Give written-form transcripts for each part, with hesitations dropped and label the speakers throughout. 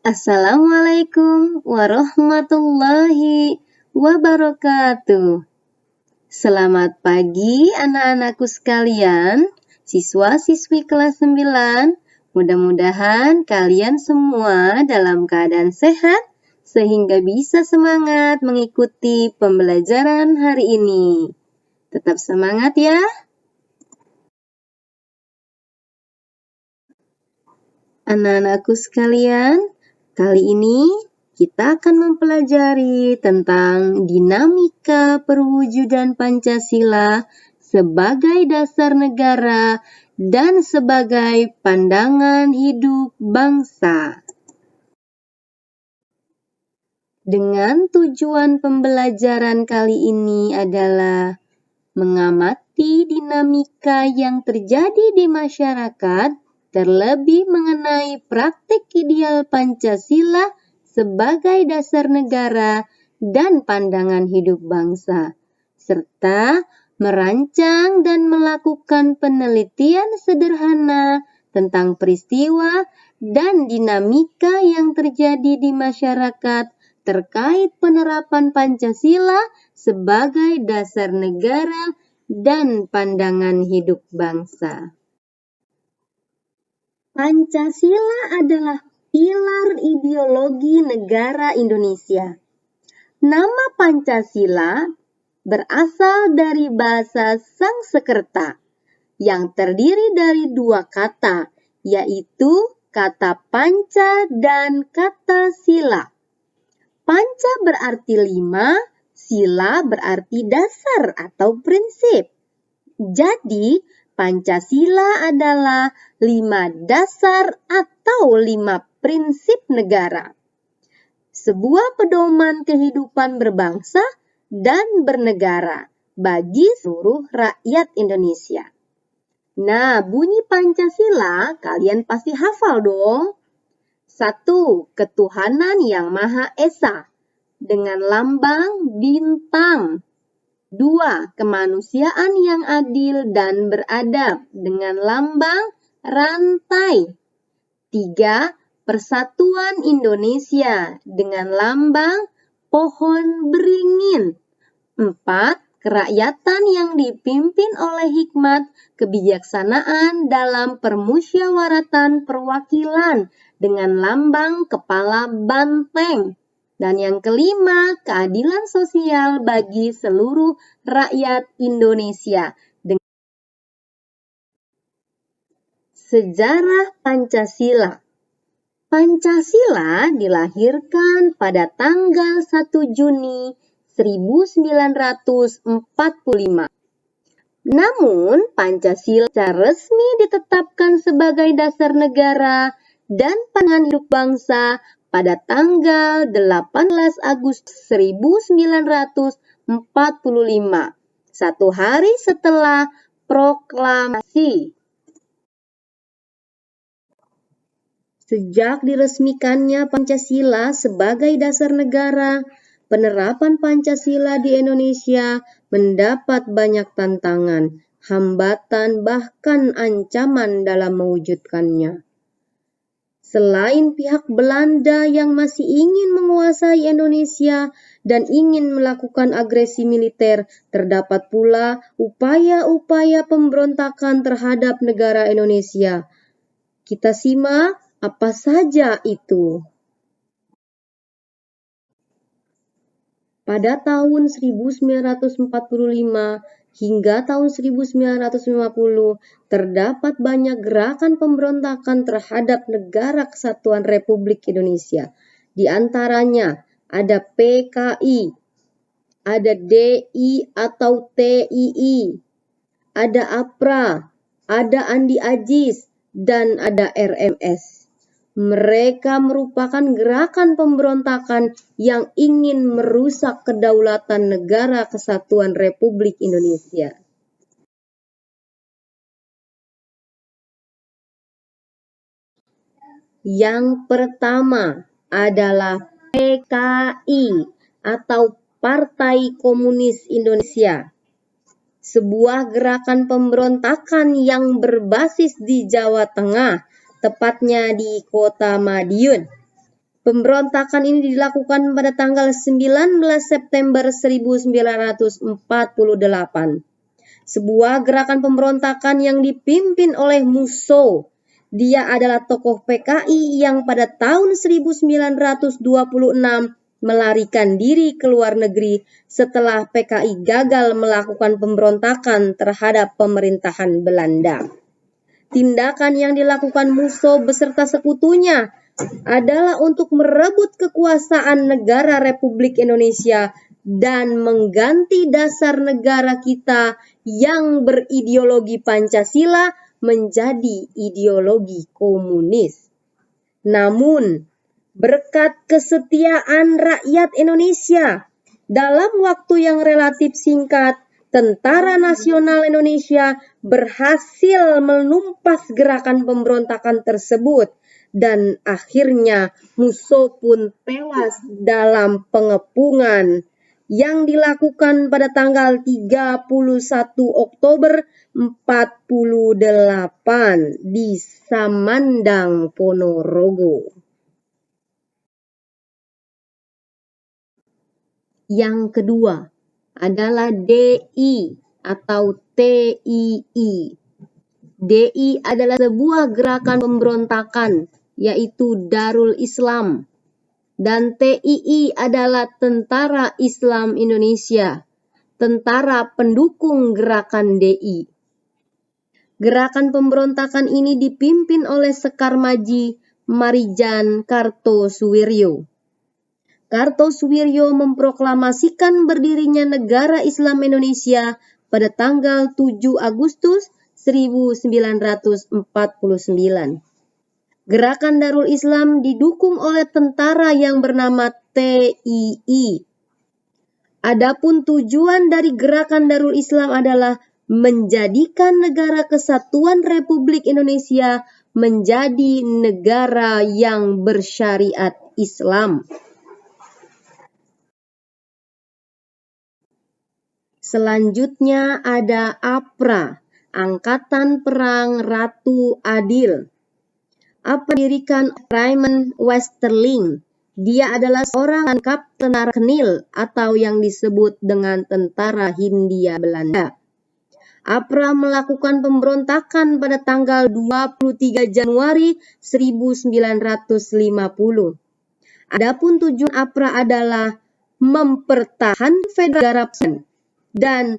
Speaker 1: Assalamualaikum warahmatullahi wabarakatuh. Selamat pagi anak-anakku sekalian, siswa-siswi kelas 9. Mudah-mudahan kalian semua dalam keadaan sehat sehingga bisa semangat mengikuti pembelajaran hari ini. Tetap semangat ya. Anak-anakku sekalian, kali ini kita akan mempelajari tentang dinamika perwujudan Pancasila sebagai dasar negara dan sebagai pandangan hidup bangsa. Dengan tujuan pembelajaran kali ini adalah mengamati dinamika yang terjadi di masyarakat, terlebih mengenai praktik ideal Pancasila sebagai dasar negara dan pandangan hidup bangsa, serta merancang dan melakukan penelitian sederhana tentang peristiwa dan dinamika yang terjadi di masyarakat terkait penerapan Pancasila sebagai dasar negara dan pandangan hidup bangsa. Pancasila adalah pilar ideologi negara Indonesia. Nama Pancasila berasal dari bahasa Sanskerta yang terdiri dari dua kata, yaitu kata panca dan kata sila. Panca berarti 5, sila berarti dasar atau prinsip. Jadi, Pancasila adalah 5 dasar atau 5 prinsip negara. Sebuah pedoman kehidupan berbangsa dan bernegara bagi seluruh rakyat Indonesia. Nah, bunyi Pancasila kalian pasti hafal dong. 1. Ketuhanan yang Maha Esa dengan lambang bintang. 2. Kemanusiaan yang adil dan beradab dengan lambang rantai. 3. Persatuan Indonesia dengan lambang pohon beringin. 4. Kerakyatan yang dipimpin oleh hikmat kebijaksanaan dalam permusyawaratan perwakilan dengan lambang kepala banteng. Dan yang kelima, keadilan sosial bagi seluruh rakyat Indonesia. Sejarah Pancasila. Pancasila dilahirkan pada tanggal 1 Juni 1945. Namun, Pancasila secara resmi ditetapkan sebagai dasar negara dan pandangan hidup bangsa pada tanggal 18 Agustus 1945, satu hari setelah proklamasi. Sejak diresmikannya Pancasila sebagai dasar negara, penerapan Pancasila di Indonesia mendapat banyak tantangan, hambatan, bahkan ancaman dalam mewujudkannya. Selain pihak Belanda yang masih ingin menguasai Indonesia dan ingin melakukan agresi militer, terdapat pula upaya-upaya pemberontakan terhadap negara Indonesia. Kita simak apa saja itu. Pada tahun 1945 hingga tahun 1950 terdapat banyak gerakan pemberontakan terhadap Negara Kesatuan Republik Indonesia. Di antaranya ada PKI, ada DI atau TII, ada APRA, ada Andi Ajis, dan ada RMS. Mereka merupakan gerakan pemberontakan yang ingin merusak kedaulatan Negara Kesatuan Republik Indonesia. Yang pertama adalah PKI atau Partai Komunis Indonesia. Sebuah gerakan pemberontakan yang berbasis di Jawa Tengah, tepatnya di kota Madiun. Pemberontakan ini dilakukan pada tanggal 19 September 1948. Sebuah gerakan pemberontakan yang dipimpin oleh Musso. Dia adalah tokoh PKI yang pada tahun 1926 melarikan diri ke luar negeri setelah PKI gagal melakukan pemberontakan terhadap pemerintahan Belanda. Tindakan yang dilakukan Musso beserta sekutunya adalah untuk merebut kekuasaan negara Republik Indonesia dan mengganti dasar negara kita yang berideologi Pancasila menjadi ideologi komunis. Namun, berkat kesetiaan rakyat Indonesia, dalam waktu yang relatif singkat, Tentara Nasional Indonesia berhasil menumpas gerakan pemberontakan tersebut dan akhirnya Musso pun tewas dalam pengepungan yang dilakukan pada tanggal 31 Oktober 48 di Samandang, Ponorogo. Yang kedua adalah DI atau TII. DI adalah sebuah gerakan pemberontakan, yaitu Darul Islam. Dan TII adalah Tentara Islam Indonesia, tentara pendukung gerakan DI. Gerakan pemberontakan ini dipimpin oleh Sekar Maji Marijan Kartosuwiryo. Kartosuwiryo memproklamasikan berdirinya negara Islam Indonesia pada tanggal 7 Agustus 1949. Gerakan Darul Islam didukung oleh tentara yang bernama TII. Adapun tujuan dari gerakan Darul Islam adalah menjadikan negara kesatuan Republik Indonesia menjadi negara yang bersyariat Islam. Selanjutnya ada APRA, Angkatan Perang Ratu Adil. APRA didirikan Raymond Westerling. Dia adalah seorang kapten Kenil atau yang disebut dengan Tentara Hindia Belanda. APRA melakukan pemberontakan pada tanggal 23 Januari 1950. Adapun tujuan APRA adalah mempertahankan federasi dan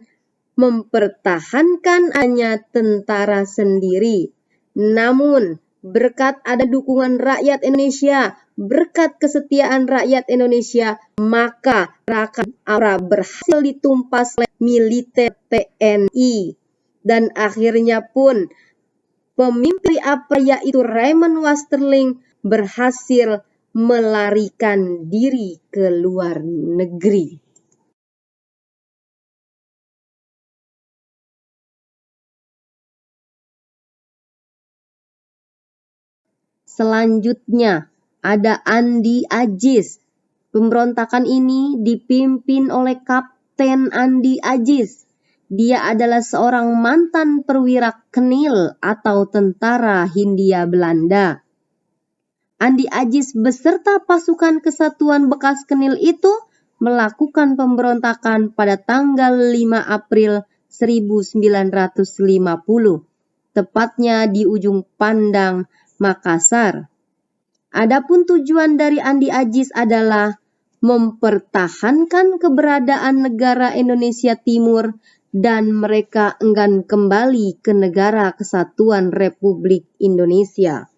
Speaker 1: mempertahankan hanya tentara sendiri. Namun, berkat ada dukungan rakyat Indonesia, berkat kesetiaan rakyat Indonesia, maka APRA berhasil ditumpas oleh militer TNI. Dan akhirnya pun pemimpin APRA yaitu Raymond Westerling berhasil melarikan diri ke luar negeri. Selanjutnya ada Andi Ajis. Pemberontakan ini dipimpin oleh Kapten Andi Ajis. Dia adalah seorang mantan perwira Kenil atau tentara Hindia Belanda. Andi Ajis beserta pasukan kesatuan bekas Kenil itu melakukan pemberontakan pada tanggal 5 April 1950, tepatnya di ujung Pandang, Makassar. Adapun tujuan dari Andi Ajis adalah mempertahankan keberadaan negara Indonesia Timur dan mereka enggan kembali ke negara kesatuan Republik Indonesia.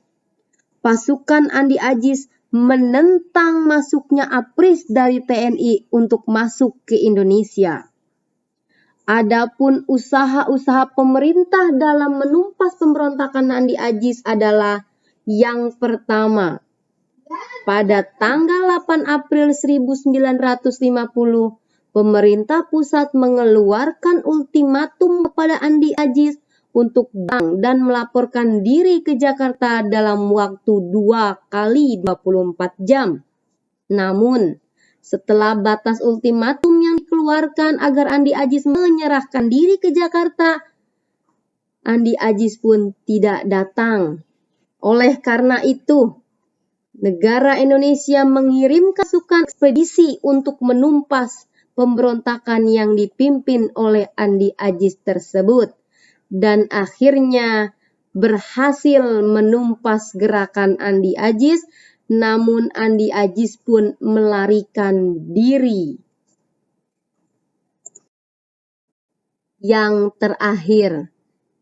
Speaker 1: Pasukan Andi Ajis menentang masuknya APRIS dari TNI untuk masuk ke Indonesia. Adapun usaha-usaha pemerintah dalam menumpas pemberontakan Andi Ajis adalah yang pertama, pada tanggal 8 April 1950, pemerintah pusat mengeluarkan ultimatum kepada Andi Ajis untuk datang dan melaporkan diri ke Jakarta dalam waktu 2 kali 24 jam. Namun, setelah batas ultimatum yang dikeluarkan agar Andi Ajis menyerahkan diri ke Jakarta, Andi Ajis pun tidak datang. Oleh karena itu, negara Indonesia mengirimkan pasukan ekspedisi untuk menumpas pemberontakan yang dipimpin oleh Andi Ajis tersebut, dan akhirnya berhasil menumpas gerakan Andi Ajis, namun Andi Ajis pun melarikan diri. Yang terakhir,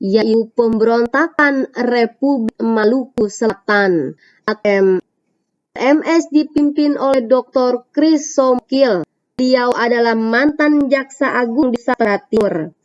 Speaker 1: yaitu pemberontakan Republik Maluku Selatan atau RMS dipimpin oleh Dr. Chris Somkil. Beliau adalah mantan Jaksa Agung di Sumatera Timur.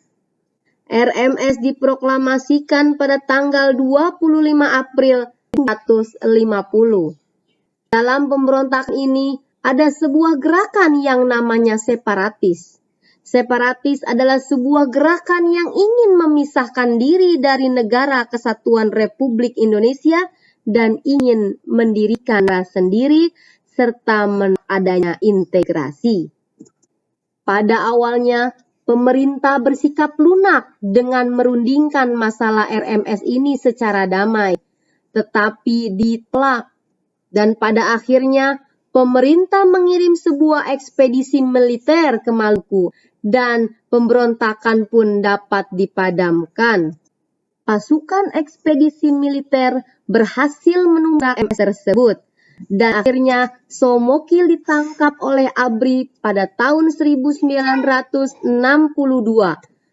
Speaker 1: RMS diproklamasikan pada tanggal 25 April 1950. Dalam pemberontakan ini ada sebuah gerakan yang namanya separatis. Separatis adalah sebuah gerakan yang ingin memisahkan diri dari Negara Kesatuan Republik Indonesia dan ingin mendirikan negara sendiri serta adanya integrasi. Pada awalnya, pemerintah bersikap lunak dengan merundingkan masalah RMS ini secara damai, tetapi ditolak. Dan pada akhirnya, pemerintah mengirim sebuah ekspedisi militer ke Maluku dan pemberontakan pun dapat dipadamkan. Pasukan ekspedisi militer berhasil menumpas RMS tersebut. Dan akhirnya Somokil ditangkap oleh ABRI pada tahun 1962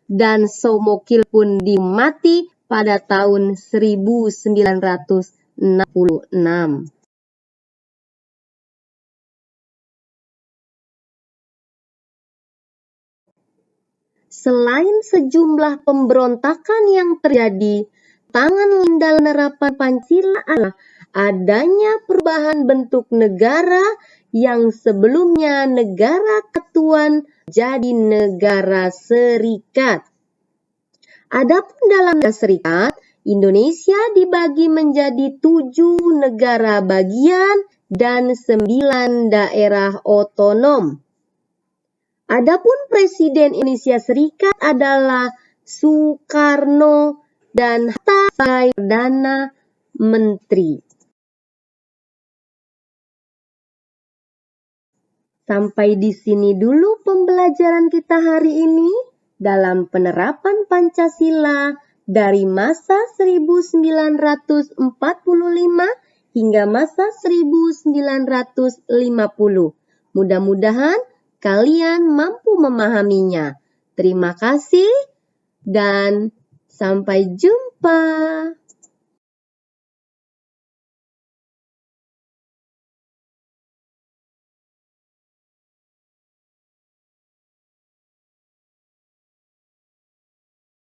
Speaker 1: dan Somokil pun dimati pada tahun 1966. Selain sejumlah pemberontakan yang terjadi, tangan dalam penerapan Pancasila adalah adanya perubahan bentuk negara yang sebelumnya negara kesatuan jadi negara serikat. Adapun dalam negara serikat, Indonesia dibagi menjadi 7 negara bagian dan 9 daerah otonom. Adapun Presiden Indonesia Serikat adalah Soekarno dan Hatta sebagai Perdana Menteri. Sampai di sini dulu pembelajaran kita hari ini dalam penerapan Pancasila dari masa 1945 hingga masa 1950. Mudah-mudahan kalian mampu memahaminya. Terima kasih dan sampai jumpa.